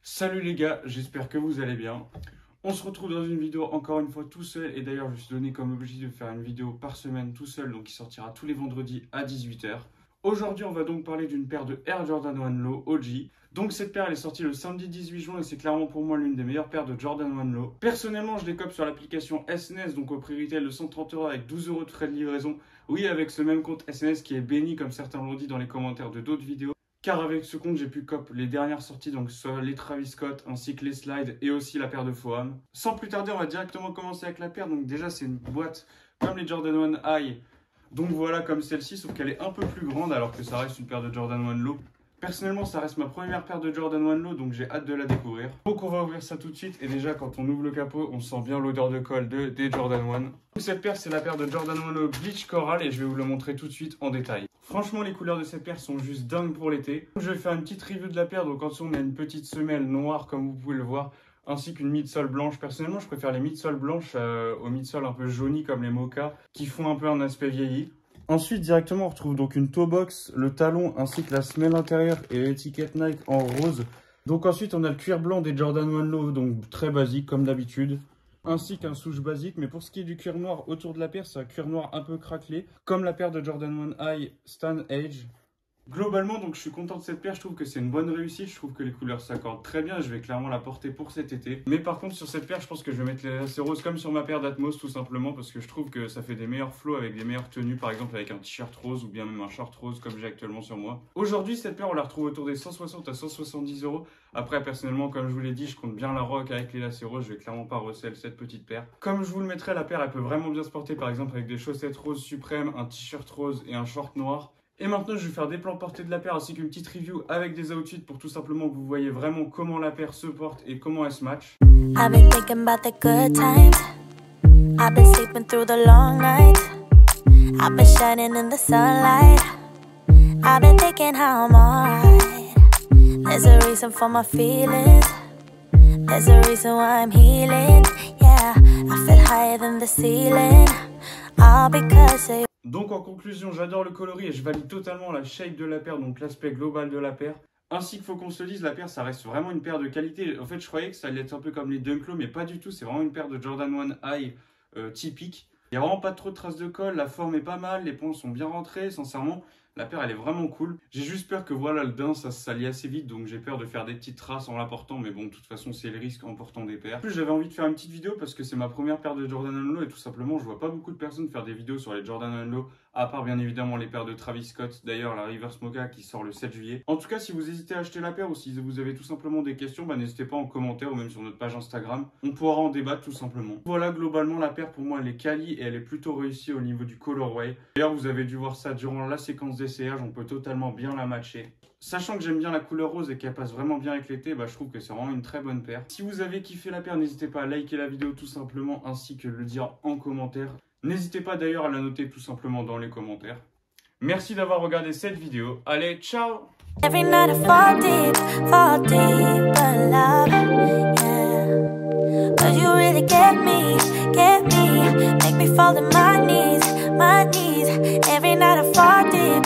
Salut les gars, j'espère que vous allez bien. On se retrouve dans une vidéo encore une fois tout seul. Et d'ailleurs, je me suis donné comme objectif de faire une vidéo par semaine tout seul, donc qui sortira tous les vendredis à 18 h. Aujourd'hui, on va donc parler d'une paire de Air Jordan 1 Low OG. Donc cette paire, elle est sortie le samedi 18 juin et c'est clairement pour moi l'une des meilleures paires de Jordan 1 Low. Personnellement, je les cope sur l'application SNS, donc au prix retail de 130 € avec 12 € de frais de livraison. Oui, avec ce même compte SNS qui est béni, comme certains l'ont dit dans les commentaires de d'autres vidéos. Car avec ce compte, j'ai pu cop les dernières sorties, donc soit les Travis Scott, ainsi que les slides et aussi la paire de Foam. Sans plus tarder, on va directement commencer avec la paire. Donc déjà, c'est une boîte comme les Jordan 1 High. Donc voilà, comme celle-ci, sauf qu'elle est un peu plus grande alors que ça reste une paire de Jordan 1 Low. Personnellement, ça reste ma première paire de Jordan 1 Low, donc j'ai hâte de la découvrir. Donc on va ouvrir ça tout de suite. Et déjà, quand on ouvre le capot, on sent bien l'odeur de colle des Jordan 1. Donc cette paire, c'est la paire de Jordan 1 Low Bleach Coral et je vais vous le montrer tout de suite en détail. Franchement, les couleurs de cette paire sont juste dingues pour l'été. Je vais faire une petite review de la paire. Donc en dessous, on a une petite semelle noire, comme vous pouvez le voir, ainsi qu'une midsole blanche. Personnellement, je préfère les midsoles blanches aux midsoles un peu jaunies comme les Mocha, qui font un peu un aspect vieilli. Ensuite, directement, on retrouve donc une toe box, le talon, ainsi que la semelle intérieure et l'étiquette Nike en rose. Donc ensuite, on a le cuir blanc des Jordan 1 Low, donc très basique comme d'habitude, ainsi qu'un souche basique. Mais pour ce qui est du cuir noir autour de la paire, c'est un cuir noir un peu craquelé, comme la paire de Jordan 1 High Stan Age. Globalement, donc je suis content de cette paire, je trouve que c'est une bonne réussite, je trouve que les couleurs s'accordent très bien, je vais clairement la porter pour cet été. Mais par contre sur cette paire, je pense que je vais mettre les lacets roses comme sur ma paire d'Atmos tout simplement parce que je trouve que ça fait des meilleurs flows avec des meilleures tenues, par exemple avec un t-shirt rose ou bien même un short rose comme j'ai actuellement sur moi. Aujourd'hui cette paire on la retrouve autour des 160 à 170 €. Après personnellement comme je vous l'ai dit, je compte bien la rock avec les lacets roses, je vais clairement pas resell cette petite paire. Comme je vous le mettrai, la paire elle peut vraiment bien se porter par exemple avec des chaussettes roses suprêmes, un t-shirt rose et un short noir. Et maintenant, je vais faire des plans portés de la paire ainsi qu'une petite review avec des outfits pour tout simplement que vous voyez vraiment comment la paire se porte et comment elle se match. I've been thinking about the good times. I've been sleeping through the long nights. I've been shining in the sunlight. I've been thinking how I'm alright. There's a reason for my feelings. There's a reason why I'm healing. Yeah, I feel higher than the ceiling. All because of you. Donc en conclusion, j'adore le coloris et je valide totalement la shape de la paire, donc l'aspect global de la paire. Ainsi qu'il faut qu'on se le dise, la paire ça reste vraiment une paire de qualité. En fait je croyais que ça allait être un peu comme les Dunk Low, mais pas du tout, c'est vraiment une paire de Jordan 1 High typique. Il n'y a vraiment pas trop de traces de colle, la forme est pas mal, les points sont bien rentrés, sincèrement. La paire elle est vraiment cool. J'ai juste peur que voilà, le daim ça se salit assez vite, donc j'ai peur de faire des petites traces en la portant, mais bon de toute façon c'est le risque en portant des paires. En plus j'avais envie de faire une petite vidéo parce que c'est ma première paire de Jordan 1 Low et tout simplement je vois pas beaucoup de personnes faire des vidéos sur les Jordan 1 Low, à part bien évidemment les paires de Travis Scott, d'ailleurs la Reverse Mocha qui sort le 7 juillet. En tout cas si vous hésitez à acheter la paire ou si vous avez tout simplement des questions, bah, n'hésitez pas en commentaire ou même sur notre page Instagram, on pourra en débattre tout simplement. Voilà, globalement la paire pour moi elle est quali et elle est plutôt réussie au niveau du colorway. D'ailleurs vous avez dû voir ça durant la séquence d'essayage, on peut totalement bien la matcher. Sachant que j'aime bien la couleur rose et qu'elle passe vraiment bien avec l'été, bah, je trouve que c'est vraiment une très bonne paire. Si vous avez kiffé la paire, n'hésitez pas à liker la vidéo tout simplement ainsi que le dire en commentaire. N'hésitez pas d'ailleurs à la noter tout simplement dans les commentaires. Merci d'avoir regardé cette vidéo. Allez, ciao! Every night I fall deep in love, yeah. 'Cause you really get me, make me fall to my knees. Every night I fall deep.